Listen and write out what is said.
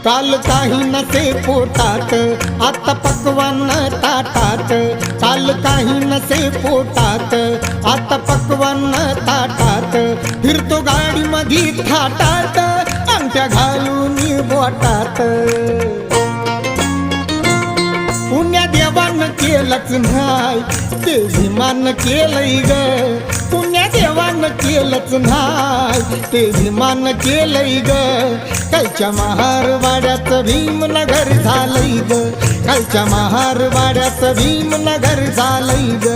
काल काही नसे पोटात आता पक्वान ताटात, काल काही नसे पोटात आता पक्वान ताटात, फिरतो गाडी मधी थाटात अंगठ्या घालून बोटात। पुण्या देवान केलंच नाही ते विमान केलंय ग, पुण्या देवान केलंच नाही ते विमान केलंय ग। कालच्या महारवाड्याचं भीमनगर झालंय ग, कालच्या महारवाड्याचं भीमनगर झालंय ग।